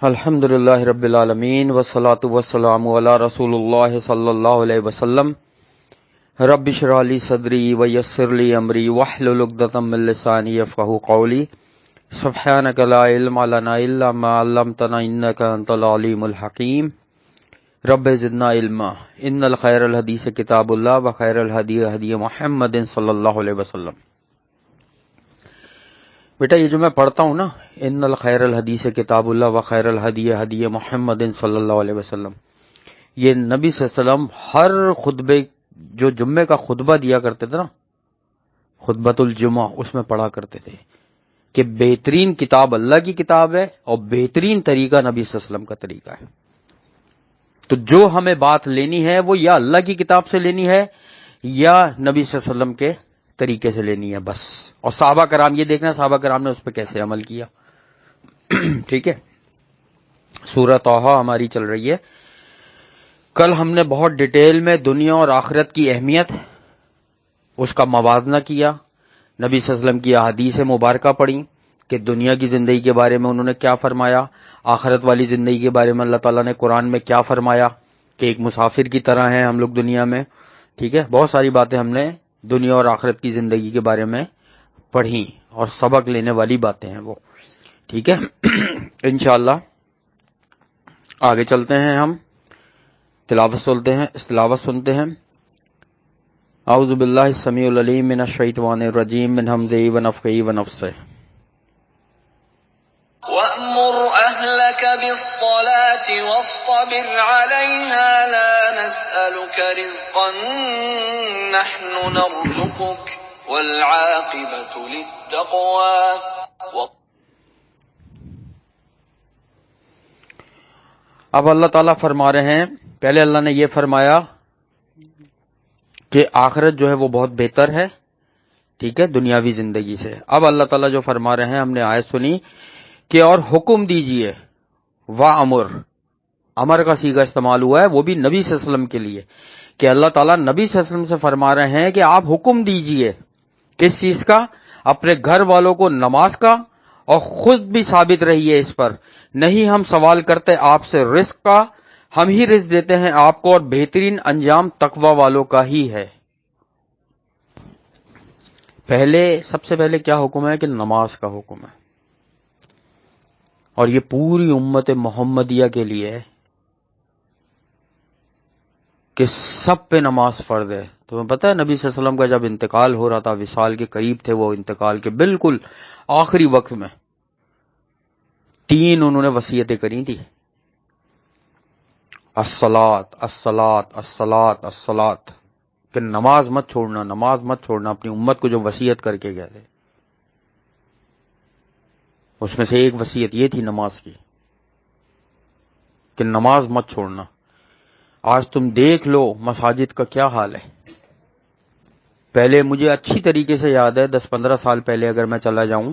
الحمدللہ رب العالمین والصلاة والسلام علی رسول اللہ صلی اللہ علیہ وسلم رب اشرح لی صدری ویسر لی امری واحلل عقدۃ من لسانی یفقہوا قولی سبحانک لا علم لنا الا ما علمتنا انک انت العلیم الحکیم رب زدنا علما ان الخیر الحدیث کتاب اللہ وخیر الہدی ہدی محمد صلی اللہ علیہ وسلم۔ بیٹا یہ جو میں پڑھتا ہوں نا، ان الخیر الحدیث کتاب اللہ وخیر الہدی ہدی محمد صلی اللہ علیہ وسلم، یہ نبی صلی اللہ علیہ وسلم ہر خطبے، جو جمعے کا خطبہ دیا کرتے تھے نا، خطبۃ الجمعہ، اس میں پڑھا کرتے تھے کہ بہترین کتاب اللہ کی کتاب ہے اور بہترین طریقہ نبی صلی اللہ علیہ وسلم کا طریقہ ہے۔ تو جو ہمیں بات لینی ہے وہ یا اللہ کی کتاب سے لینی ہے یا نبی صلی اللہ علیہ وسلم کے طریقے سے لینی ہے بس۔ اور صحابہ کرام، یہ دیکھنا صحابہ کرام نے اس پہ کیسے عمل کیا۔ ٹھیک ہے، سورہ طٰہٰ ہماری چل رہی ہے۔ کل ہم نے بہت ڈیٹیل میں دنیا اور آخرت کی اہمیت، اس کا موازنہ کیا، نبی صلی اللہ علیہ وسلم کی احادیث مبارکہ پڑھی کہ دنیا کی زندگی کے بارے میں انہوں نے کیا فرمایا، آخرت والی زندگی کے بارے میں اللہ تعالیٰ نے قرآن میں کیا فرمایا کہ ایک مسافر کی طرح ہیں ہم لوگ دنیا میں۔ ٹھیک ہے، بہت ساری باتیں ہم نے دنیا اور آخرت کی زندگی کے بارے میں پڑھی اور سبق لینے والی باتیں ہیں وہ۔ ٹھیک ہے، انشاءاللہ آگے چلتے ہیں، ہم تلاوت سنتے ہیں۔ اعوذ باللہ السمیع العلیم من الشیطان الرجیم من ہمزہ ونفخہ ونفثہ۔ وَأْمُرْ أَهْلَكَ بِالصَّلَاةِ وَاصْطَبِرْ عَلَيْهَا لَا نَسْأَلُكَ رِزْقًا نَحْنُ نَرْزُقُكَ وَالْعَاقِبَةُ لِلتَّقْوَى۔ اب اللہ تعالیٰ فرما رہے ہیں، پہلے اللہ نے یہ فرمایا کہ آخرت جو ہے وہ بہت بہتر ہے، ٹھیک ہے، دنیاوی زندگی سے۔ اب اللہ تعالیٰ جو فرما رہے ہیں، ہم نے آیت سنی کہ اور حکم دیجئے، وَأَمُرْ، امر کا صیغہ استعمال ہوا ہے، وہ بھی نبی صلی اللہ علیہ وسلم کے لیے، کہ اللہ تعالیٰ نبی صلی اللہ علیہ وسلم سے فرما رہے ہیں کہ آپ حکم دیجئے کس چیز کا؟ اپنے گھر والوں کو نماز کا، اور خود بھی ثابت رہیے اس پر، نہیں ہم سوال کرتے آپ سے رزق کا، ہم ہی رزق دیتے ہیں آپ کو، اور بہترین انجام تقوی والوں کا ہی ہے۔ سب سے پہلے کیا حکم ہے کہ نماز کا حکم ہے، اور یہ پوری امت محمدیہ کے لیے ہے کہ سب پہ نماز فرض ہے۔ تمہیں پتہ ہے نبی صلی اللہ علیہ وسلم کا جب انتقال ہو رہا تھا، وصال کے قریب تھے وہ، انتقال کے بالکل آخری وقت میں 3 انہوں نے وصیتیں کری تھی، الصلاۃ الصلاۃ الصلاۃ الصلاۃ، کہ نماز مت چھوڑنا، نماز مت چھوڑنا، اپنی امت کو جو وصیت کر کے گئے تھے، اس میں سے ایک وصیت یہ تھی نماز کی کہ نماز مت چھوڑنا۔ آج تم دیکھ لو مساجد کا کیا حال ہے۔ پہلے مجھے اچھی طریقے سے یاد ہے، 10-15 سال پہلے اگر میں چلا جاؤں،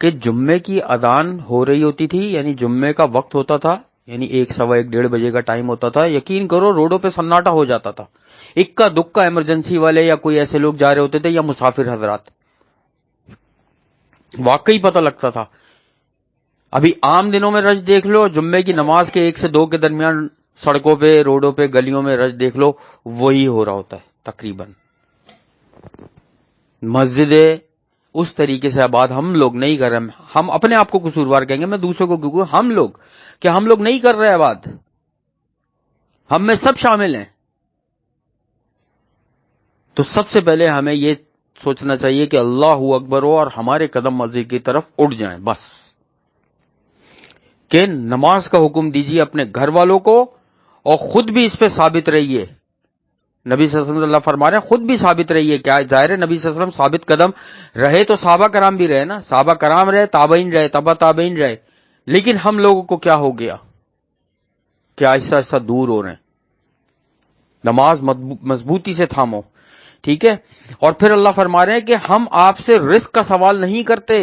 کہ جمعے کی اذان ہو رہی ہوتی تھی، یعنی جمعے کا وقت ہوتا تھا، یعنی 1، سوا 1، 1:30 بجے کا ٹائم ہوتا تھا، یقین کرو روڈوں پہ سناٹا ہو جاتا تھا، اکا دکا ایمرجنسی والے یا کوئی ایسے لوگ جا رہے ہوتے تھے یا مسافر حضرات، واقعی پتہ لگتا تھا۔ ابھی عام دنوں میں رش دیکھ لو، جمعے کی نماز کے 1 سے 2 کے درمیان سڑکوں پہ، روڈوں پہ، گلیوں میں رش دیکھ لو، وہی ہو رہا ہوتا ہے تقریباً۔ مسجدیں اس طریقے سے آباد ہم لوگ نہیں کر رہے، ہم اپنے آپ کو قصوروار کہیں گے، میں دوسروں کو کیوں، ہم لوگ نہیں کر رہے آباد، ہم میں سب شامل ہیں۔ تو سب سے پہلے ہمیں یہ سوچنا چاہیے کہ اللہ اکبر ہو اور ہمارے قدم مسجد کی طرف اٹھ جائیں، بس، کہ نماز کا حکم دیجیے اپنے گھر والوں کو، اور خود بھی اس پہ ثابت رہیے۔ نبی صلی اللہ علیہ وسلم اللہ فرما رہے ہیں خود بھی ثابت رہیے۔ کیا ظاہر ہے نبی صلی اللہ علیہ وسلم ثابت قدم رہے تو صحابہ کرام بھی رہے نا، صحابہ کرام رہے، تابعین رہے، تبع تابعین رہے، لیکن ہم لوگوں کو کیا ہو گیا کہ آہستہ آہستہ دور ہو رہے ہیں۔ نماز مضبوطی سے تھامو، ٹھیک ہے۔ اور پھر اللہ فرما رہے ہیں کہ ہم آپ سے رزق کا سوال نہیں کرتے،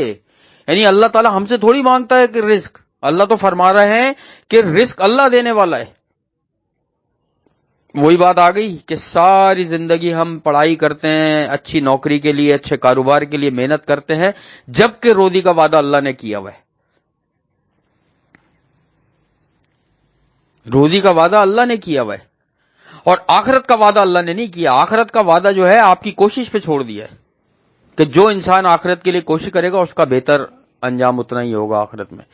یعنی اللہ تعالیٰ ہم سے تھوڑی مانگتا ہے کہ رزق، اللہ تو فرما رہے ہیں کہ رزق اللہ دینے والا ہے۔ وہی بات آ گئی کہ ساری زندگی ہم پڑھائی کرتے ہیں، اچھی نوکری کے لیے، اچھے کاروبار کے لیے محنت کرتے ہیں، جبکہ روزی کا وعدہ اللہ نے کیا ہوا ہے۔ روزی کا وعدہ اللہ نے کیا ہوا ہے، اور آخرت کا وعدہ اللہ نے نہیں کیا. آخرت کا وعدہ جو ہے آپ کی کوشش پہ چھوڑ دیا ہے کہ جو انسان آخرت کے لیے کوشش کرے گا اس کا بہتر انجام اتنا ہی ہوگا آخرت میں.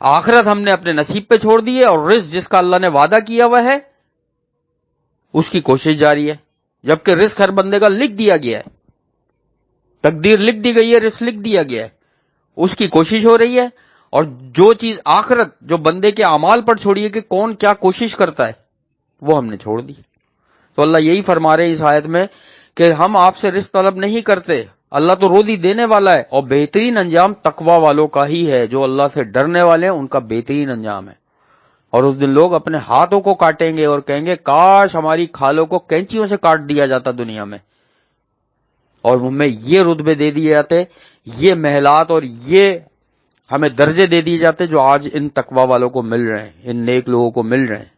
آخرت ہم نے اپنے نصیب پہ چھوڑ دی ہے، اور رزق جس کا اللہ نے وعدہ کیا ہوا ہے اس کی کوشش جاری ہے، جبکہ رزق ہر بندے کا لکھ دیا گیا ہے، تقدیر لکھ دی گئی ہے، رزق لکھ دیا گیا ہے، اس کی کوشش ہو رہی ہے. اور جو چیز آخرت جو بندے کے اعمال پر چھوڑی ہے کہ کون کیا کوشش کرتا ہے وہ ہم نے چھوڑ دی. تو اللہ یہی فرما رہے ہیں اس آیت میں کہ ہم آپ سے رزق طلب نہیں کرتے، اللہ تو روزی دینے والا ہے، اور بہترین انجام تقوی والوں کا ہی ہے. جو اللہ سے ڈرنے والے ہیں ان کا بہترین انجام ہے. اور اس دن لوگ اپنے ہاتھوں کو کاٹیں گے اور کہیں گے کاش ہماری کھالوں کو کینچیوں سے کاٹ دیا جاتا دنیا میں، اور ہمیں یہ رتبے دے دیے جاتے، یہ محلات اور یہ ہمیں درجے دے دیے جاتے جو آج ان تقوی والوں کو مل رہے ہیں، ان نیک لوگوں کو مل رہے ہیں.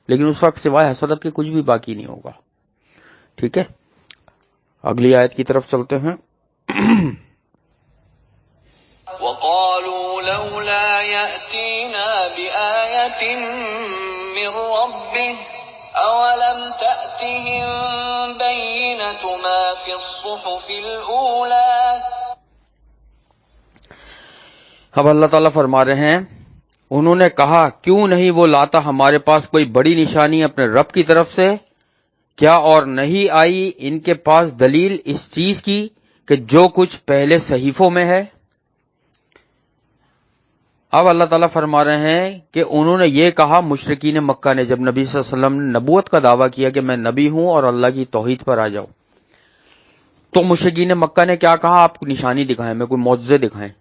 لیکن اس وقت سوائے حسرت کے کچھ بھی باقی نہیں ہوگا. ٹھیک ہے، اگلی آیت کی طرف چلتے ہیں. وقالوا لولا يأتينا بآية من ربه أولم تأتهم بينة ما في الصحف الأولى. اب اللہ تعالیٰ فرما رہے ہیں انہوں نے کہا کیوں نہیں وہ لاتا ہمارے پاس کوئی بڑی نشانی اپنے رب کی طرف سے، کیا اور نہیں آئی ان کے پاس دلیل اس چیز کی کہ جو کچھ پہلے صحیفوں میں ہے. اب اللہ تعالیٰ فرما رہے ہیں کہ انہوں نے یہ کہا، مشرکین مکہ نے جب نبی صلی اللہ علیہ وسلم نے نبوت کا دعویٰ کیا کہ میں نبی ہوں اور اللہ کی توحید پر آ جاؤ، تو مشرکین مکہ نے کیا کہا، آپ کو نشانی دکھائیں، میں کوئی معجزے دکھائیں،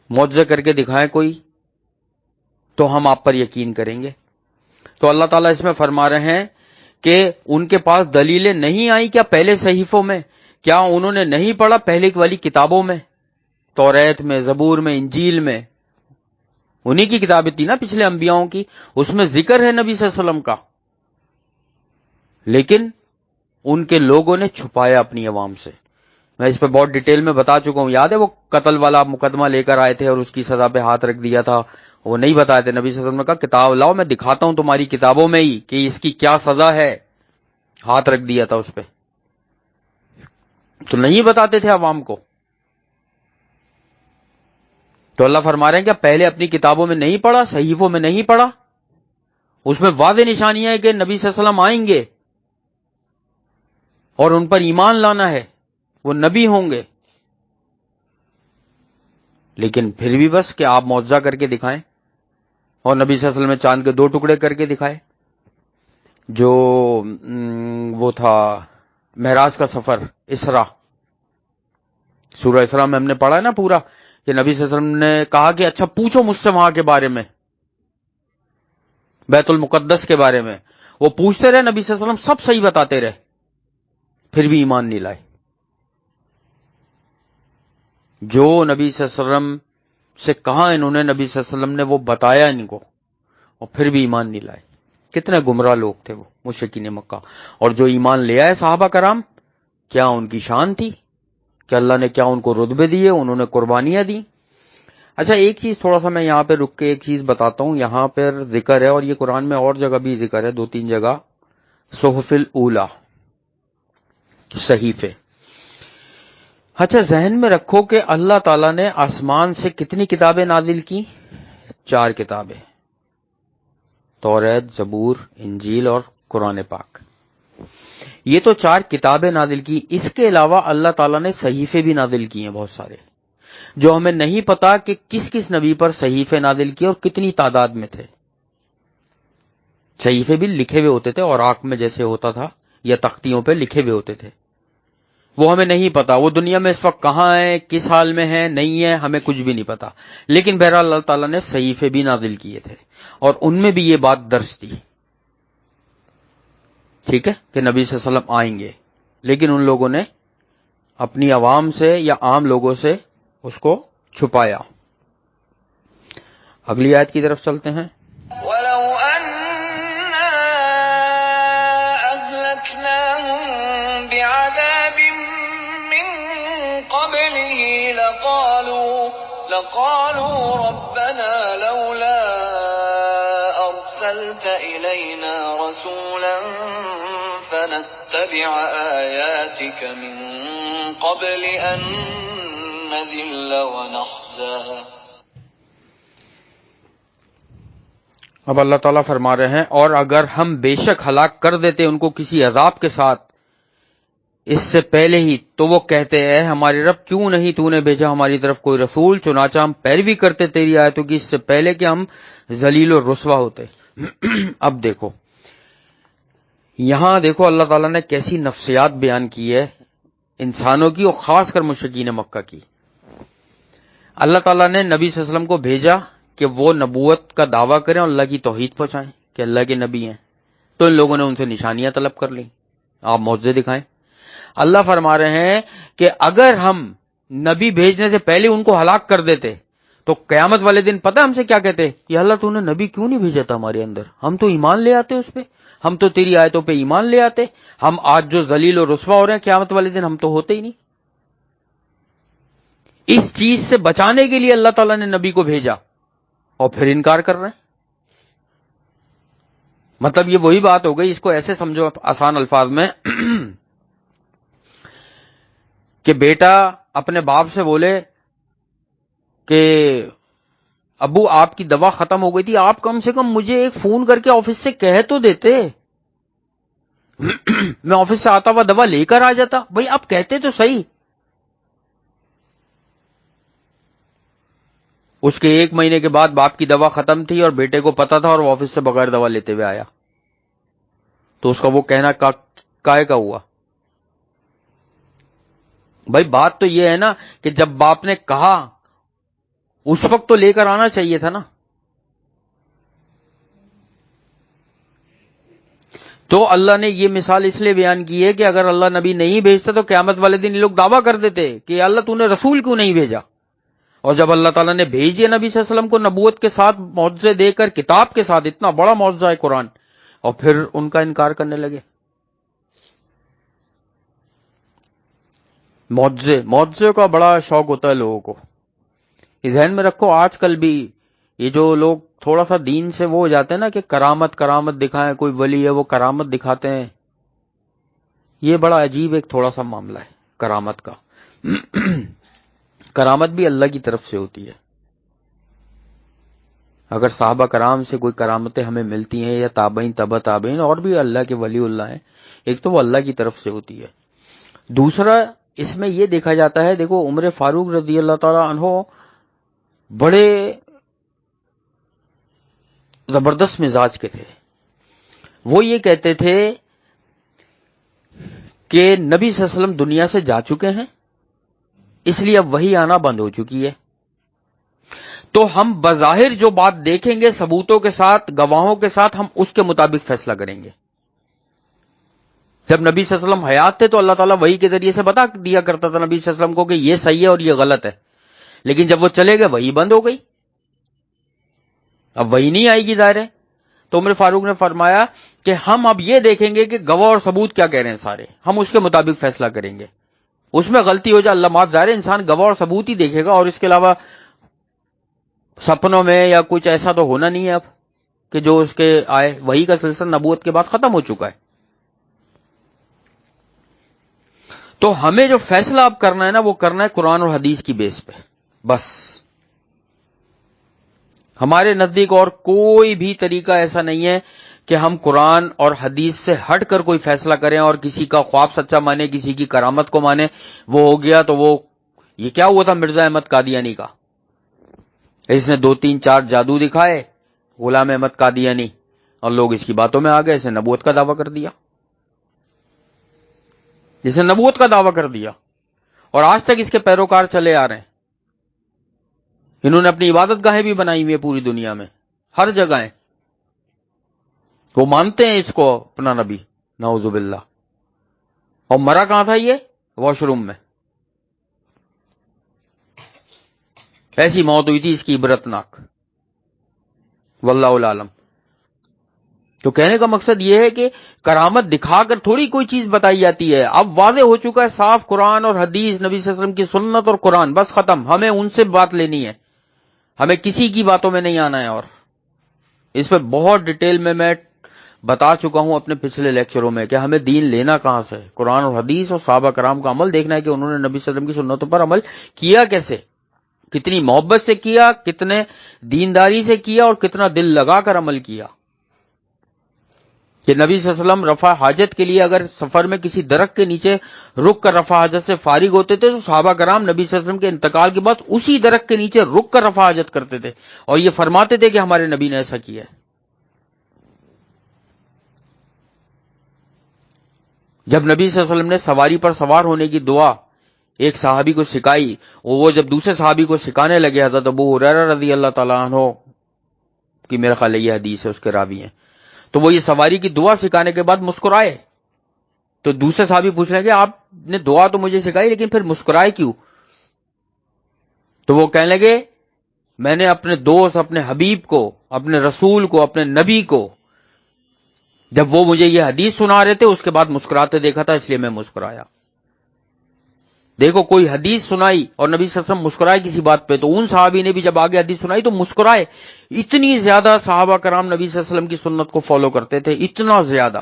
معجزے کر کے دکھائیں کوئی تو ہم آپ پر یقین کریں گے. تو اللہ تعالیٰ اس میں فرما رہے ہیں کہ ان کے پاس دلیلیں نہیں آئیں کیا پہلے صحیفوں میں؟ کیا انہوں نے نہیں پڑھا پہلے والی کتابوں میں، توریت میں، زبور میں، انجیل میں؟ انہی کی کتابیں تھی نا پچھلے انبیاؤں کی، اس میں ذکر ہے نبی صلی اللہ علیہ وسلم کا، لیکن ان کے لوگوں نے چھپایا اپنی عوام سے. میں اس پہ بہت ڈیٹیل میں بتا چکا ہوں. یاد ہے وہ قتل والا مقدمہ لے کر آئے تھے اور اس کی سزا پہ ہاتھ رکھ دیا تھا، وہ نہیں بتائے تھے. نبی صلی اللہ علیہ وسلم نے کہا کتاب لاؤ میں دکھاتا ہوں تمہاری کتابوں میں ہی کہ اس کی کیا سزا ہے، ہاتھ رکھ دیا تھا اس پہ. تو نہیں بتاتے تھے عوام کو. تو اللہ فرما رہے ہیں کہ پہلے اپنی کتابوں میں نہیں پڑھا، صحیفوں میں نہیں پڑھا، اس میں واضح نشانیاں ہیں کہ نبی صلی اللہ علیہ وسلم آئیں گے اور ان پر ایمان لانا ہے، وہ نبی ہوں گے. لیکن پھر بھی بس کہ آپ معجزہ کر کے دکھائیں. اور نبی صلی اللہ علیہ وسلم نے چاند کے 2 ٹکڑے کر کے دکھائے، جو وہ تھا معراج کا سفر، اسرا، سورہ اسرا میں ہم نے پڑھا ہے نا پورا، کہ نبی صلی اللہ علیہ وسلم نے کہا کہ اچھا پوچھو مجھ سے وہاں کے بارے میں، بیت المقدس کے بارے میں. وہ پوچھتے رہے، نبی صلی اللہ علیہ وسلم سب صحیح بتاتے رہے، پھر بھی ایمان نہیں لائے. جو نبی صلی اللہ علیہ وسلم سے کہا انہوں نے، نبی صلی اللہ علیہ وسلم نے وہ بتایا ان کو، اور پھر بھی ایمان نہیں لائے. کتنے گمراہ لوگ تھے وہ مشرکین مکہ. اور جو ایمان لے آئے صحابہ کرام، کیا ان کی شان تھی کہ اللہ نے کیا ان کو رتبے دیے، انہوں نے قربانیاں دی. اچھا ایک چیز تھوڑا سا میں یہاں پہ رک کے ایک چیز بتاتا ہوں. یہاں پر ذکر ہے، اور یہ قرآن میں اور جگہ بھی ذکر ہے، 2-3 جگہ، صحف الاولی، صحیفے. اچھا ذہن میں رکھو کہ اللہ تعالیٰ نے آسمان سے کتنی کتابیں نازل کی؟ 4 کتابیں، توریت، زبور، انجیل اور قرآن پاک. یہ تو 4 کتابیں نازل کی. اس کے علاوہ اللہ تعالیٰ نے صحیفے بھی نازل کیے ہیں بہت سارے، جو ہمیں نہیں پتا کہ کس کس نبی پر صحیفے نازل کیے اور کتنی تعداد میں تھے. صحیفے بھی لکھے ہوئے ہوتے تھے، اور آنکھ میں جیسے ہوتا تھا یا تختیوں پہ لکھے ہوئے ہوتے تھے. وہ ہمیں نہیں پتا وہ دنیا میں اس وقت کہاں ہے، کس حال میں ہے، نہیں ہے، ہمیں کچھ بھی نہیں پتا. لیکن بہرحال اللہ تعالیٰ نے صحیفے بھی نازل کیے تھے، اور ان میں بھی یہ بات درج تھی، ٹھیک ہے، کہ نبی صلی اللہ علیہ وسلم آئیں گے. لیکن ان لوگوں نے اپنی عوام سے یا عام لوگوں سے اس کو چھپایا. اگلی آیت کی طرف چلتے ہیں. وَلَوْ أَنَّا أَهْلَكْنَاهُمْ بِعَذَابٍ مِّن قَبْلِهِ لقالوا ربنا لولا أرسلت إلينا رسولا فنتبع آياتك من قبل أن نذل ونخزى. اب اللہ تعالیٰ فرما رہے ہیں اور اگر ہم بے شک ہلاک کر دیتے ان کو کسی عذاب کے ساتھ اس سے پہلے ہی تو وہ کہتے اے ہمارے رب کیوں نہیں تو نے بھیجا ہماری طرف کوئی رسول، چنانچہ ہم پیروی کرتے تیری آیتوں کی اس سے پہلے کہ ہم ذلیل و رسوا ہوتے. اب دیکھو یہاں دیکھو اللہ تعالیٰ نے کیسی نفسیات بیان کی ہے انسانوں کی اور خاص کر مشرکین مکہ کی. اللہ تعالیٰ نے نبی صلی اللہ علیہ وسلم کو بھیجا کہ وہ نبوت کا دعویٰ کریں اور اللہ کی توحید پہنچائیں کہ اللہ کے نبی ہیں. تو ان لوگوں نے ان سے نشانیاں طلب کر لیں، آپ معجزے دکھائیں. اللہ فرما رہے ہیں کہ اگر ہم نبی بھیجنے سے پہلے ان کو ہلاک کر دیتے تو قیامت والے دن پتہ ہم سے کیا کہتے؟ یا اللہ تو نے نبی کیوں نہیں بھیجا تھا ہمارے اندر، ہم تو ایمان لے آتے اس پہ، ہم تو تیری آیتوں پہ ایمان لے آتے، ہم آج جو ذلیل و رسوا ہو رہے ہیں قیامت والے دن ہم تو ہوتے ہی نہیں. اس چیز سے بچانے کے لیے اللہ تعالیٰ نے نبی کو بھیجا اور پھر انکار کر رہے ہیں. مطلب یہ وہی بات ہو گئی، اس کو ایسے سمجھو آسان الفاظ میں کہ بیٹا اپنے باپ سے بولے کہ ابو آپ کی دوا ختم ہو گئی تھی، آپ کم سے کم مجھے ایک فون کر کے آفس سے کہہ تو دیتے، میں آفس سے آتا ہوا دوا لے کر آ جاتا. بھائی آپ کہتے تو صحیح. اس کے 1 مہینے کے بعد باپ کی دوا ختم تھی اور بیٹے کو پتا تھا اور وہ آفس سے بغیر دوا لیتے ہوئے آیا، تو اس کا وہ کہنا کائے کا ہوا؟ بھائی بات تو یہ ہے نا کہ جب باپ نے کہا اس وقت تو لے کر آنا چاہیے تھا نا. تو اللہ نے یہ مثال اس لیے بیان کی ہے کہ اگر اللہ نبی نہیں بھیجتا تو قیامت والے دن یہ لوگ دعویٰ کر دیتے کہ اللہ تو نے رسول کیوں نہیں بھیجا. اور جب اللہ تعالیٰ نے بھیج دیا نبی صلی اللہ علیہ وسلم کو نبوت کے ساتھ معجزے دے کر، کتاب کے ساتھ، اتنا بڑا معجزہ ہے قرآن، اور پھر ان کا انکار کرنے لگے. معجزے کا بڑا شوق ہوتا ہے لوگوں کو. یہ ذہن میں رکھو، آج کل بھی یہ جو لوگ تھوڑا سا دین سے وہ ہو جاتے ہیں نا کہ کرامت دکھائیں، کوئی ولی ہے وہ کرامت دکھاتے ہیں، یہ بڑا عجیب ایک تھوڑا سا معاملہ ہے کرامت کا. کرامت بھی اللہ کی طرف سے ہوتی ہے. اگر صحابہ کرام سے کوئی کرامتیں ہمیں ملتی ہیں یا تابعین تبع تابعین اور بھی اللہ کے ولی اللہ ہیں، ایک تو وہ اللہ کی طرف سے ہوتی ہے. دوسرا اس میں یہ دیکھا جاتا ہے، دیکھو عمر فاروق رضی اللہ تعالی عنہ بڑے زبردست مزاج کے تھے. وہ یہ کہتے تھے کہ نبی صلی اللہ علیہ وسلم دنیا سے جا چکے ہیں، اس لیے اب وحی آنا بند ہو چکی ہے، تو ہم بظاہر جو بات دیکھیں گے ثبوتوں کے ساتھ، گواہوں کے ساتھ، ہم اس کے مطابق فیصلہ کریں گے. جب نبی صلی اللہ علیہ وسلم حیات تھے تو اللہ تعالیٰ وحی کے ذریعے سے بتا دیا کرتا تھا نبی صلی اللہ علیہ وسلم کو کہ یہ صحیح ہے اور یہ غلط ہے. لیکن جب وہ چلے گئے وحی بند ہو گئی، اب وحی نہیں آئے گی ظاہر ہے. تو عمر فاروق نے فرمایا کہ ہم اب یہ دیکھیں گے کہ گواہ اور ثبوت کیا کہہ رہے ہیں سارے، ہم اس کے مطابق فیصلہ کریں گے. اس میں غلطی ہو جائے اللہ معاف، ظاہر ہے انسان گواہ اور ثبوت ہی دیکھے گا، اور اس کے علاوہ سپنوں میں یا کچھ ایسا تو ہونا نہیں ہے اب کہ جو اس کے آئے. وحی کا سلسلہ نبوت کے بعد ختم ہو چکا ہے. تو ہمیں جو فیصلہ اب کرنا ہے نا وہ کرنا ہے قرآن اور حدیث کی بیس پہ بس. ہمارے نزدیک اور کوئی بھی طریقہ ایسا نہیں ہے کہ ہم قرآن اور حدیث سے ہٹ کر کوئی فیصلہ کریں اور کسی کا خواب سچا مانے، کسی کی کرامت کو مانے. وہ ہو گیا تو وہ یہ کیا ہوا تھا مرزا احمد قادیانی کا، اس نے 2-3-4 جادو دکھائے غلام احمد قادیانی اور لوگ اس کی باتوں میں آ گئے، اس نے نبوت کا دعویٰ کر دیا، جس نے نبوت کا دعویٰ کر دیا، اور آج تک اس کے پیروکار چلے آ رہے ہیں. انہوں نے اپنی عبادت گاہیں بھی بنائی ہوئی ہیں پوری دنیا میں، ہر جگہ ہیں. وہ مانتے ہیں اس کو اپنا نبی، نعوذ باللہ. اور مرا کہاں تھا یہ؟ واش روم میں. ایسی موت ہوئی تھی اس کی عبرتناک، واللہ العالم. تو کہنے کا مقصد یہ ہے کہ کرامت دکھا کر تھوڑی کوئی چیز بتائی جاتی ہے. اب واضح ہو چکا ہے صاف قرآن اور حدیث، نبی صلی اللہ علیہ وسلم کی سنت اور قرآن، بس ختم. ہمیں ان سے بات لینی ہے. ہمیں کسی کی باتوں میں نہیں آنا ہے، اور اس پہ بہت ڈیٹیل میں بتا چکا ہوں اپنے پچھلے لیکچروں میں کہ ہمیں دین لینا کہاں سے، قرآن اور حدیث اور صحابہ کرام کا عمل دیکھنا ہے کہ انہوں نے نبی صلی اللہ علیہ وسلم کی سنتوں پر عمل کیا کیسے، کتنی محبت سے کیا، کتنے دینداری سے کیا، اور کتنا دل لگا کر عمل کیا. کہ نبی صلی اللہ علیہ وسلم رفع حاجت کے لیے اگر سفر میں کسی درخت کے نیچے رک کر رفع حاجت سے فارغ ہوتے تھے تو صحابہ کرام نبی صلی اللہ علیہ وسلم کے انتقال کے بعد اسی درخت کے نیچے رک کر رفع حاجت کرتے تھے، اور یہ فرماتے تھے کہ ہمارے نبی نے ایسا کیا ہے. جب نبی صلی اللہ علیہ وسلم نے سواری پر سوار ہونے کی دعا ایک صحابی کو سکھائی، وہ جب دوسرے صحابی کو سکھانے لگے، حضرت ابو ہریرہ رضی اللہ تعالیٰ عنہ کی میرے خیال یہ حدیث ہے، اس کے راوی ہیں، تو وہ یہ سواری کی دعا سکھانے کے بعد مسکرائے. تو دوسرے صحابی پوچھ رہے ہیں کہ آپ نے دعا تو مجھے سکھائی لیکن پھر مسکرائے کیوں؟ تو وہ کہنے لگے میں نے اپنے دوست، اپنے حبیب کو، اپنے رسول کو، اپنے نبی کو جب وہ مجھے یہ حدیث سنا رہے تھے اس کے بعد مسکراتے دیکھا تھا، اس لیے میں مسکرایا. دیکھو کوئی حدیث سنائی اور نبی صلی اللہ علیہ وسلم مسکرائے کسی بات پہ، تو ان صحابی نے بھی جب آگے حدیث سنائی تو مسکرائے. اتنی زیادہ صحابہ کرام نبی صلی اللہ علیہ وسلم کی سنت کو فالو کرتے تھے، اتنا زیادہ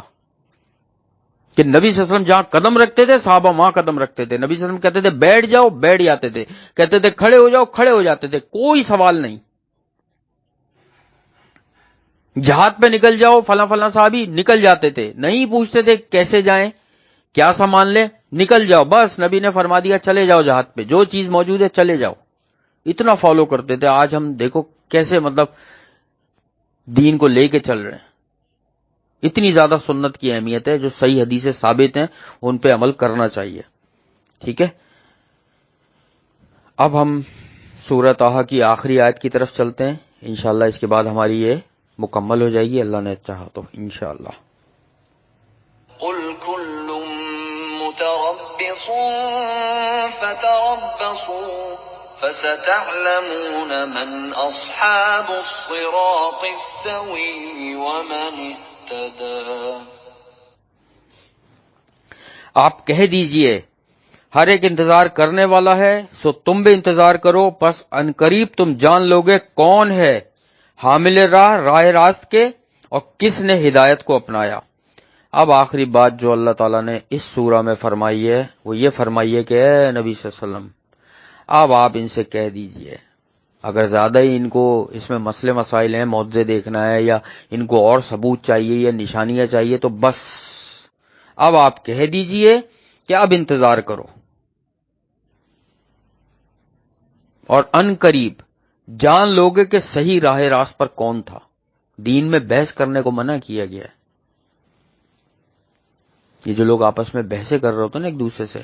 کہ نبی صلی اللہ علیہ وسلم جہاں قدم رکھتے تھے صحابہ وہاں قدم رکھتے تھے. نبی صلی اللہ علیہ وسلم کہتے تھے بیٹھ جاؤ، بیٹھ جاتے تھے، کہتے تھے کھڑے ہو جاؤ، کھڑے ہو جاتے تھے، کوئی سوال نہیں. جہاد پہ نکل جاؤ فلاں فلاں صحابی نکل جاتے تھے، نہیں پوچھتے تھے کیسے جائیں، کیا سامان لیں، نکل جاؤ، بس نبی نے فرما دیا چلے جاؤ جہاد پہ، جو چیز موجود ہے چلے جاؤ. اتنا فالو کرتے تھے. آج ہم دیکھو کیسے دین کو لے کے چل رہے ہیں. اتنی زیادہ سنت کی اہمیت ہے، جو صحیح حدیثیں ثابت ہیں ان پہ عمل کرنا چاہیے. ٹھیک ہے، اب ہم سورہ طٰہٰ کی آخری آیت کی طرف چلتے ہیں. انشاءاللہ اس کے بعد ہماری یہ مکمل ہو جائے گی، اللہ نے چاہا تو انشاءاللہ. قل كل متربص فتربصوا فستعلمون من أصحاب الصراط السوي ومن اهتدى. آپ کہہ دیجئے ہر ایک انتظار کرنے والا ہے، سو تم بھی انتظار کرو، پس عنقریب تم جان لوگے کون ہے حامل راہ راست کے اور کس نے ہدایت کو اپنایا. اب آخری بات جو اللہ تعالیٰ نے اس سورہ میں فرمائی ہے وہ یہ فرمائی ہے کہ اے نبی صلی اللہ علیہ وسلم اب آپ ان سے کہہ دیجئے، اگر زیادہ ہی ان کو اس میں مسئلے مسائل ہیں، معجزے دیکھنا ہے یا ان کو اور ثبوت چاہیے یا نشانیاں چاہیے، تو بس اب آپ کہہ دیجئے کہ اب انتظار کرو، اور ان قریب جان لوگے کہ صحیح راہ راست پر کون تھا. دین میں بحث کرنے کو منع کیا گیا ہے. یہ جو لوگ آپس میں بحثیں کر رہے ہوتے ہیں نا ایک دوسرے سے،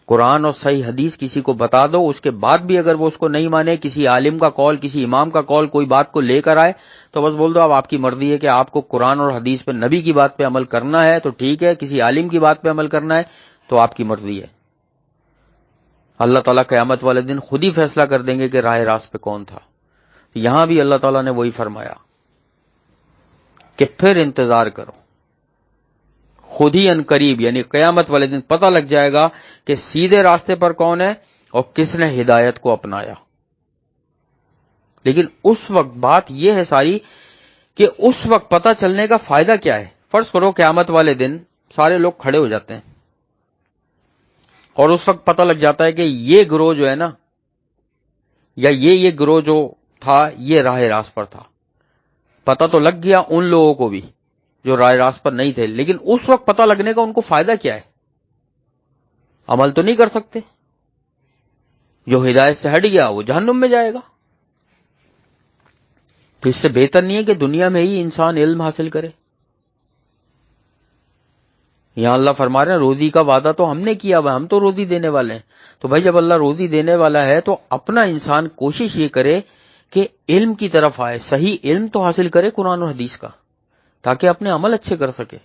قرآن اور صحیح حدیث کسی کو بتا دو، اس کے بعد بھی اگر وہ اس کو نہیں مانے، کسی عالم کا قول، کسی امام کا قول کوئی بات کو لے کر آئے تو بس بول دو اب آپ کی مرضی ہے کہ آپ کو قرآن اور حدیث پہ نبی کی بات پہ عمل کرنا ہے تو ٹھیک ہے، کسی عالم کی بات پہ عمل کرنا ہے تو آپ کی مرضی ہے. اللہ تعالیٰ قیامت والے دن خود ہی فیصلہ کر دیں گے کہ راہ راست پہ کون تھا. یہاں بھی اللہ تعالیٰ نے وہی فرمایا کہ پھر انتظار کرو، خود ہی ان قریب یعنی قیامت والے دن پتہ لگ جائے گا کہ سیدھے راستے پر کون ہے اور کس نے ہدایت کو اپنایا. لیکن اس وقت بات یہ ہے ساری کہ اس وقت پتہ چلنے کا فائدہ کیا ہے. فرض کرو قیامت والے دن سارے لوگ کھڑے ہو جاتے ہیں اور اس وقت پتہ لگ جاتا ہے کہ یہ گروہ جو ہے نا، یا یہ گروہ جو تھا یہ راہ راست پر تھا. پتہ تو لگ گیا ان لوگوں کو بھی جو راہ راست پر نہیں تھے، لیکن اس وقت پتہ لگنے کا ان کو فائدہ کیا ہے؟ عمل تو نہیں کر سکتے. جو ہدایت سے ہٹ گیا وہ جہنم میں جائے گا. تو اس سے بہتر نہیں ہے کہ دنیا میں ہی انسان علم حاصل کرے. یہاں اللہ فرما رہے ہیں روزی کا وعدہ تو ہم نے کیا ہوا، ہم تو روزی دینے والے ہیں. تو بھائی جب اللہ روزی دینے والا ہے تو اپنا انسان کوشش یہ کرے کہ علم کی طرف آئے، صحیح علم تو حاصل کرے قرآن اور حدیث کا، تاکہ اپنے عمل اچھے کر سکے.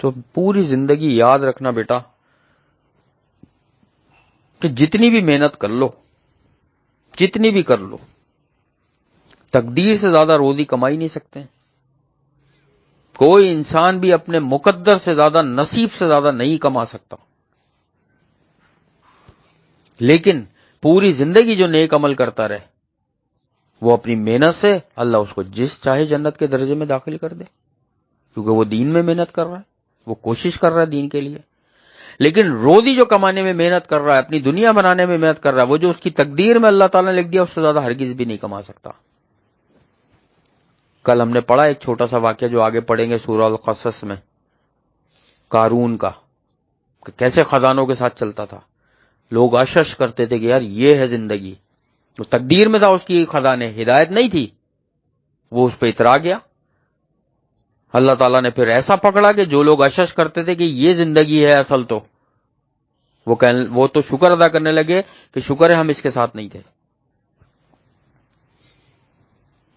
تو پوری زندگی یاد رکھنا بیٹا کہ جتنی بھی محنت کر لو، جتنی بھی کر لو، تقدیر سے زیادہ روزی کما ہی نہیں سکتے. کوئی انسان بھی اپنے مقدر سے زیادہ، نصیب سے زیادہ نہیں کما سکتا. لیکن پوری زندگی جو نیک عمل کرتا رہے وہ اپنی محنت سے اللہ اس کو جس چاہے جنت کے درجے میں داخل کر دے، کیونکہ وہ دین میں محنت کر رہا ہے، وہ کوشش کر رہا ہے دین کے لیے۔ لیکن روزی جو کمانے میں محنت کر رہا ہے، اپنی دنیا بنانے میں محنت کر رہا ہے، وہ جو اس کی تقدیر میں اللہ تعالیٰ نے لکھ دیا اس سے زیادہ ہرگز بھی نہیں کما سکتا۔ کل ہم نے پڑھا ایک چھوٹا سا واقعہ جو آگے پڑھیں گے سورہ القصص میں، قارون کا، کہ کیسے خزانوں کے ساتھ چلتا تھا۔ لوگ اشش کرتے تھے کہ یار یہ ہے زندگی، تو تقدیر میں تھا اس کی خزانے، ہدایت نہیں تھی، وہ اس پہ اترا گیا۔ اللہ تعالیٰ نے پھر ایسا پکڑا کہ جو لوگ اشش کرتے تھے کہ یہ زندگی ہے اصل، تو وہ تو شکر ادا کرنے لگے کہ شکر ہے ہم اس کے ساتھ نہیں تھے۔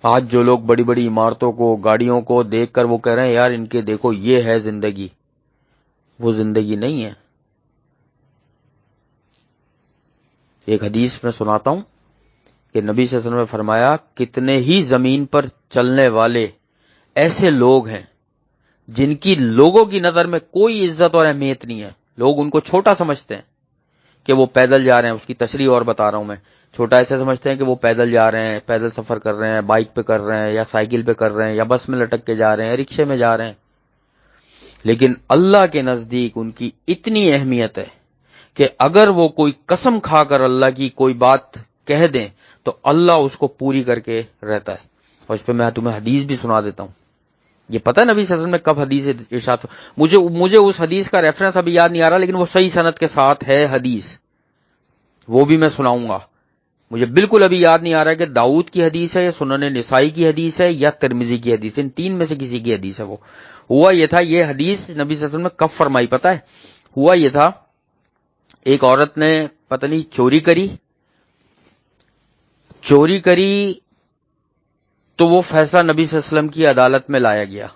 آج جو لوگ بڑی بڑی عمارتوں کو، گاڑیوں کو دیکھ کر وہ کہہ رہے ہیں یار ان کے دیکھو یہ ہے زندگی، وہ زندگی نہیں ہے۔ ایک حدیث میں سناتا ہوں کہ نبی صلی اللہ علیہ وسلم نے فرمایا کتنے ہی زمین پر چلنے والے ایسے لوگ ہیں جن کی لوگوں کی نظر میں کوئی عزت اور اہمیت نہیں ہے، لوگ ان کو چھوٹا سمجھتے ہیں کہ وہ پیدل جا رہے ہیں۔ اس کی تشریح اور بتا رہا ہوں میں، چھوٹا ایسے سمجھتے ہیں کہ وہ پیدل جا رہے ہیں، پیدل سفر کر رہے ہیں، بائک پہ کر رہے ہیں یا سائیکل پہ کر رہے ہیں یا بس میں لٹک کے جا رہے ہیں، رکشے میں جا رہے ہیں، لیکن اللہ کے نزدیک ان کی اتنی اہمیت ہے کہ اگر وہ کوئی قسم کھا کر اللہ کی کوئی بات کہہ دیں تو اللہ اس کو پوری کر کے رہتا ہے۔ اور اس پہ میں تمہیں حدیث بھی سنا دیتا ہوں۔ یہ پتہ ہے نبی صلی اللہ علیہ وسلم نے کب حدیث ارشاد، مجھے اس حدیث کا ریفرنس ابھی یاد نہیں آ رہا، لیکن وہ صحیح سند کے ساتھ ہے حدیث، وہ بھی میں سناؤں گا۔ مجھے بالکل ابھی یاد نہیں آ رہا ہے کہ داؤد کی حدیث ہے یا سنن نسائی کی حدیث ہے یا ترمذی کی حدیث ہے، ان تین میں سے کسی کی حدیث ہے۔ وہ ہوا یہ تھا، یہ حدیث نبی صلی اللہ علیہ وسلم نے کب فرمائی پتہ ہے؟ ہوا یہ تھا ایک عورت نے پتہ نہیں چوری کری تو وہ فیصلہ نبی صلی اللہ علیہ وسلم کی عدالت میں لایا گیا۔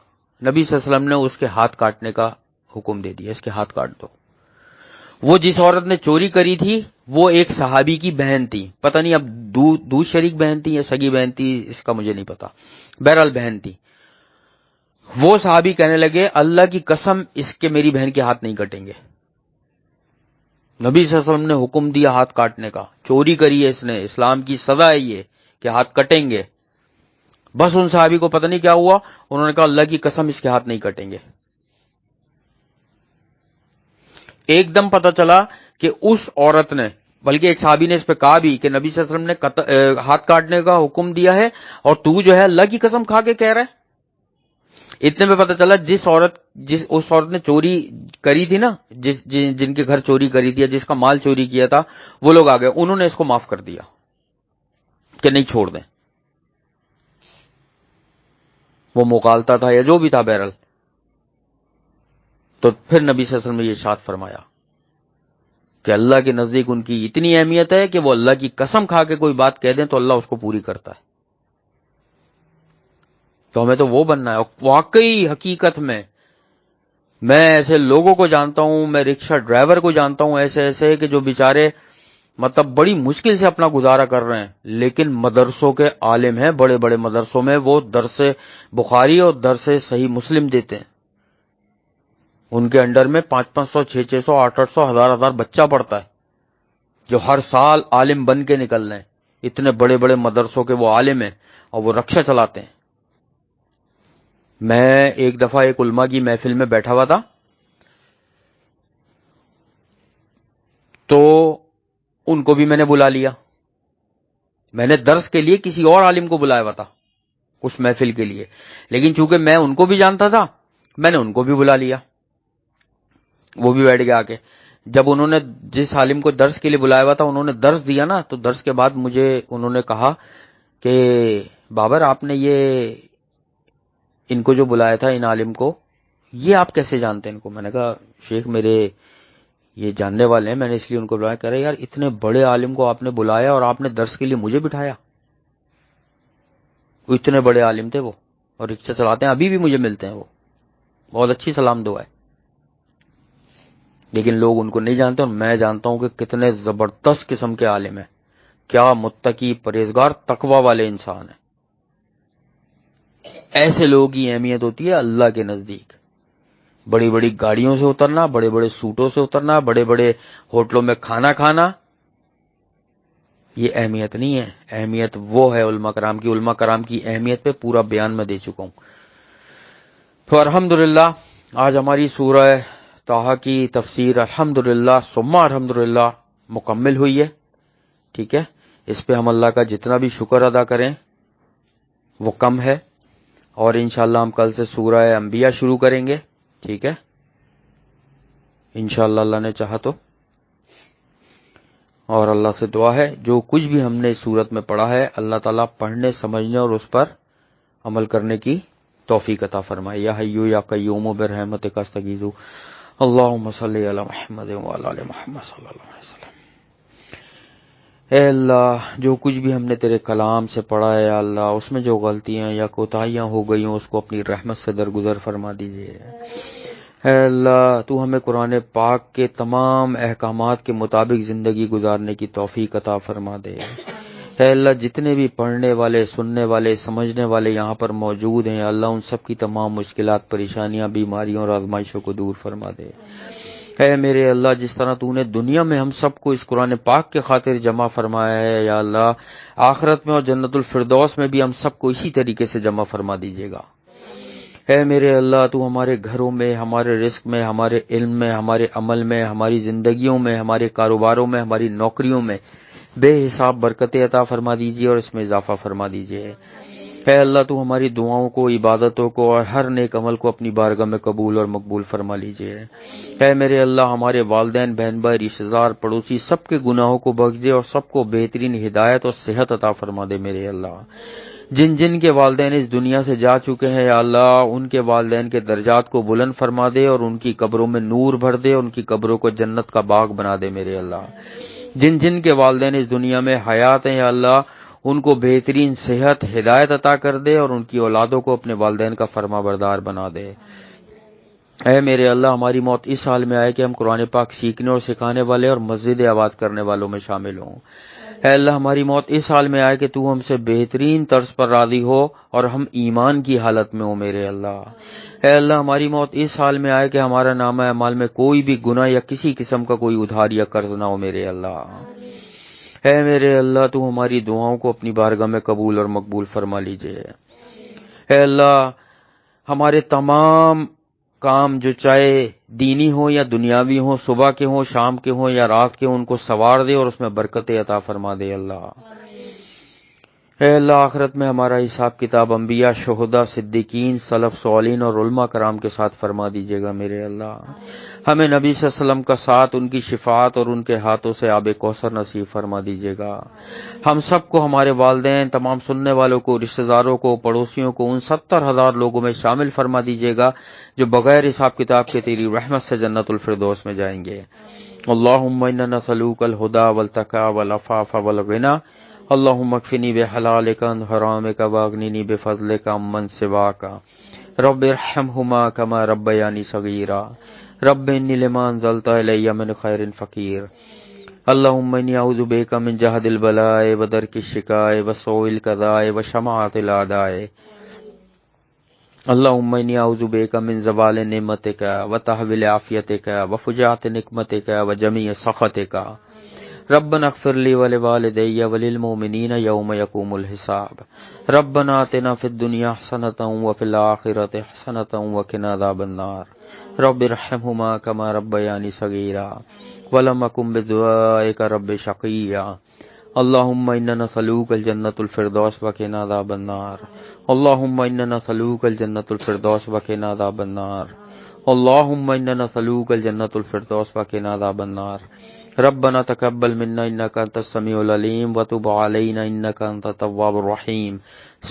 نبی صلی اللہ علیہ وسلم نے اس کے ہاتھ کاٹنے کا حکم دے دیا، اس کے ہاتھ کاٹ دو۔ وہ جس عورت نے چوری کری تھی وہ ایک صحابی کی بہن تھی، پتہ نہیں اب دو شریک بہن تھی یا سگی بہن تھی، اس کا مجھے نہیں پتا، بہرحال بہن تھی۔ وہ صحابی کہنے لگے اللہ کی قسم اس کے میری بہن کے ہاتھ نہیں کٹیں گے۔ نبی صلی اللہ علیہ وسلم نے حکم دیا ہاتھ کاٹنے کا، چوری کری ہے اس نے، اسلام کی سزا ہے یہ کہ ہاتھ کٹیں گے۔ بس ان صحابی کو پتہ نہیں کیا ہوا، انہوں نے کہا اللہ کی قسم اس کے ہاتھ نہیں کٹیں گے۔ ایک دم پتہ چلا کہ اس عورت نے، بلکہ ایک صحابی نے اس پہ کہا بھی کہ نبی صلی اللہ علیہ وسلم نے ہاتھ کاٹنے کا حکم دیا ہے اور تو جو ہے اللہ کی قسم کھا کے کہہ رہا ہے۔ اتنے میں پتہ چلا اس عورت نے چوری کری تھی نا، جن کے گھر چوری کری تھی یا جس کا مال چوری کیا تھا، وہ لوگ آ گئے، انہوں نے اس کو معاف کر دیا کہ نہیں چھوڑ دیں۔ وہ مغالطہ تھا یا جو بھی تھا، بہرحال تو پھر نبی صلی اللہ علیہ وسلم نے یہ ارشاد فرمایا کہ اللہ کے نزدیک ان کی اتنی اہمیت ہے کہ وہ اللہ کی قسم کھا کے کوئی بات کہہ دیں تو اللہ اس کو پوری کرتا ہے۔ تو ہمیں تو وہ بننا ہے۔ واقعی حقیقت میں ایسے لوگوں کو جانتا ہوں، میں رکشہ ڈرائیور کو جانتا ہوں ایسے کہ جو بیچارے مطلب بڑی مشکل سے اپنا گزارا کر رہے ہیں، لیکن مدرسوں کے عالم ہیں، بڑے بڑے مدرسوں میں وہ درس بخاری اور درس صحیح مسلم دیتے ہیں۔ ان کے انڈر میں 500 600 800 1000 بچہ پڑھتا ہے جو ہر سال عالم بن کے نکل رہے ہیں۔ اتنے بڑے بڑے مدرسوں کے وہ عالم ہیں اور وہ رکشہ چلاتے ہیں۔ میں ایک دفعہ ایک علماء کی محفل میں بیٹھا ہوا تھا، تو ان کو بھی میں نے بلا لیا۔ میں نے درس کے لیے کسی اور عالم کو بلایا ہوا تھا اس محفل کے لیے، لیکن چونکہ میں ان کو بھی جانتا تھا میں نے ان کو بھی بلا لیا۔ وہ بھی بیٹھ گئے آ کے۔ جب انہوں نے جس عالم کو درس کے لیے بلایا ہوا تھا انہوں نے درس دیا نا، تو درس کے بعد مجھے انہوں نے کہا کہ بابر آپ نے یہ ان کو جو بلایا تھا، ان عالم کو، یہ آپ کیسے جانتے ہیں ان کو؟ میں نے کہا شیخ میرے یہ جاننے والے ہیں، میں نے اس لیے ان کو بلایا۔ کہہ رہے یار اتنے بڑے عالم کو آپ نے بلایا اور آپ نے درس کے لیے مجھے بٹھایا۔ وہ اتنے بڑے عالم تھے وہ، اور رکشہ چلاتے ہیں، ابھی بھی مجھے ملتے ہیں، وہ بہت اچھی سلام دعا ہے، لیکن لوگ ان کو نہیں جانتے۔ اور میں جانتا ہوں کہ کتنے زبردست قسم کے عالم ہیں، کیا متقی پرہیزگار تقوی والے انسان ہیں۔ ایسے لوگوں کی اہمیت ہوتی ہے اللہ کے نزدیک۔ بڑی بڑی گاڑیوں سے اترنا، بڑے بڑے سوٹوں سے اترنا، بڑے بڑے ہوٹلوں میں کھانا کھانا، یہ اہمیت نہیں ہے، اہمیت وہ ہے علماء کرام کی. علماء کرام کی اہمیت پہ پورا بیان میں دے چکا ہوں. تو الحمدللہ آج ہماری سورہ طٰہٰ کی تفسیر الحمدللہ ثم الحمدللہ مکمل ہوئی ہے. ٹھیک ہے، اس پہ ہم اللہ کا جتنا بھی شکر ادا کریں وہ کم ہے. اور انشاءاللہ ہم کل سے سورہ انبیاء شروع کریں گے. ٹھیک ہے، انشاءاللہ اللہ نے چاہا تو. اور اللہ سے دعا ہے جو کچھ بھی ہم نے اس صورت میں پڑھا ہے اللہ تعالیٰ پڑھنے سمجھنے اور اس پر عمل کرنے کی توفیق عطا فرمائے. یا حیو یا قیوم برحمتک استغیث. اللہم صلی علی محمد وعلی آل محمد صلی اللہ علیہ وسلم. اے اللہ جو کچھ بھی ہم نے تیرے کلام سے پڑھا ہے یا اللہ اس میں جو غلطیاں یا کوتاہیاں ہو گئی ہوں اس کو اپنی رحمت سے درگزر فرما دیجیے. اے اللہ تو ہمیں قرآن پاک کے تمام احکامات کے مطابق زندگی گزارنے کی توفیق عطا فرما دے. اے اللہ جتنے بھی پڑھنے والے سننے والے سمجھنے والے یہاں پر موجود ہیں اللہ ان سب کی تمام مشکلات پریشانیاں بیماریوں اور آزمائشوں کو دور فرما دے. اے میرے اللہ جس طرح تو نے دنیا میں ہم سب کو اس قرآن پاک کے خاطر جمع فرمایا ہے یا اللہ آخرت میں اور جنت الفردوس میں بھی ہم سب کو اسی طریقے سے جمع فرما دیجیے گا. اے میرے اللہ تو ہمارے گھروں میں ہمارے رزق میں ہمارے علم میں ہمارے عمل میں ہماری زندگیوں میں ہمارے کاروباروں میں ہماری نوکریوں میں بے حساب برکتیں عطا فرما دیجیے اور اس میں اضافہ فرما دیجیے. اے اللہ تو ہماری دعاؤں کو عبادتوں کو اور ہر نیک عمل کو اپنی بارگاہ میں قبول اور مقبول فرما لیجیے. اے میرے اللہ ہمارے والدین بہن بھائی رشتہ دار پڑوسی سب کے گناہوں کو بخش دے اور سب کو بہترین ہدایت اور صحت عطا فرما دے. میرے اللہ جن جن کے والدین اس دنیا سے جا چکے ہیں یا اللہ ان کے والدین کے درجات کو بلند فرما دے اور ان کی قبروں میں نور بھر دے اور ان کی قبروں کو جنت کا باغ بنا دے. میرے اللہ جن جن کے والدین اس دنیا میں حیات ہیں یا اللہ ان کو بہترین صحت ہدایت عطا کر دے اور ان کی اولادوں کو اپنے والدین کا فرما بردار بنا دے. اے میرے اللہ ہماری موت اس حال میں آئے کہ ہم قرآن پاک سیکھنے اور سکھانے والے اور مسجد آباد کرنے والوں میں شامل ہوں. اے اللہ ہماری موت اس حال میں آئے کہ تو ہم سے بہترین طرز پر راضی ہو اور ہم ایمان کی حالت میں ہوں. میرے اللہ اے اللہ ہماری موت اس حال میں آئے کہ ہمارا نامہ اعمال میں کوئی بھی گناہ یا کسی قسم کا کوئی ادھار یا قرض نہ ہو. میرے اللہ اے میرے اللہ تو ہماری دعاؤں کو اپنی بارگاہ میں قبول اور مقبول فرما لیجیے. اے اللہ ہمارے تمام کام جو چاہے دینی ہوں یا دنیاوی ہوں صبح کے ہوں شام کے ہوں یا رات کے ہوں ان کو سنوار دے اور اس میں برکتیں عطا فرما دے. اللہ اے اللہ آخرت میں ہمارا حساب کتاب انبیاء شہداء صدیقین سلف صالحین اور علماء کرام کے ساتھ فرما دیجیے گا. میرے اللہ ہمیں نبی صلی اللہ علیہ وسلم کا ساتھ ان کی شفاعت اور ان کے ہاتھوں سے آب کوثر نصیب فرما دیجیے گا. ہم سب کو ہمارے والدین تمام سننے والوں کو رشتہ داروں کو پڑوسیوں کو ان 70,000 لوگوں میں شامل فرما دیجیے گا جو بغیر حساب کتاب کے تیری رحمت سے جنت الفردوس میں جائیں گے. اللہم انا نسألوک الہدی والتقی والعفاف والغنی اللہم اکفنی بحلالک عن حرامک واغننی بفضلک عمن سواک. رب ارحمہما کما ربیانی صغیرا. رب انی لما انزلت الی من خیر فقیر. اللہم انی اعوذ بک من جہد البلاء ودرک الشقاء وسوء القضاء وشماتۃ الاعداء. اللہم انی اعوذ بک من زوال نعمتک وتحویل عافیتک وفجاءۃ نقمتک وجمیع سخطک. ربنا اغفر لی ولوالدی وللمؤمنین یوم یقوم الحساب. ربنا آتنا فی الدنیا حسنۃ وفی الآخرۃ حسنۃ وقنا عذاب النار. رب ارحمہما کما ربیانی صغیرا ولم اکن بدعائک رب شقیا. اللہم انا نسألوک الجنۃ الفردوس وقنا عذاب النار. اللہم انا نسألوک الجنۃ الفردوس وقنا عذاب النار. اللہم انا نسألوک الجنۃ الفردوس وقنا عذاب النار. ربنا تقبل منا انک انت السمیع العلیم وتب علینا انک انت التواب الرحیم.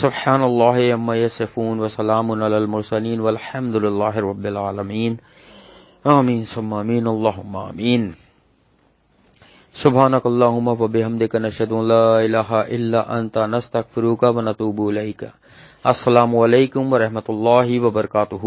سبحان اللہ عما یصفون وسلام علی المرسلین والحمد للہ رب العالمین. آمین ثم آمین اللہم آمین. سبحانک اللہم وبحمدک نشہد ان لا الہ الا انت نستغفرک ونتوب الیک. السلام علیکم ورحمۃ اللہ وبرکاتہ.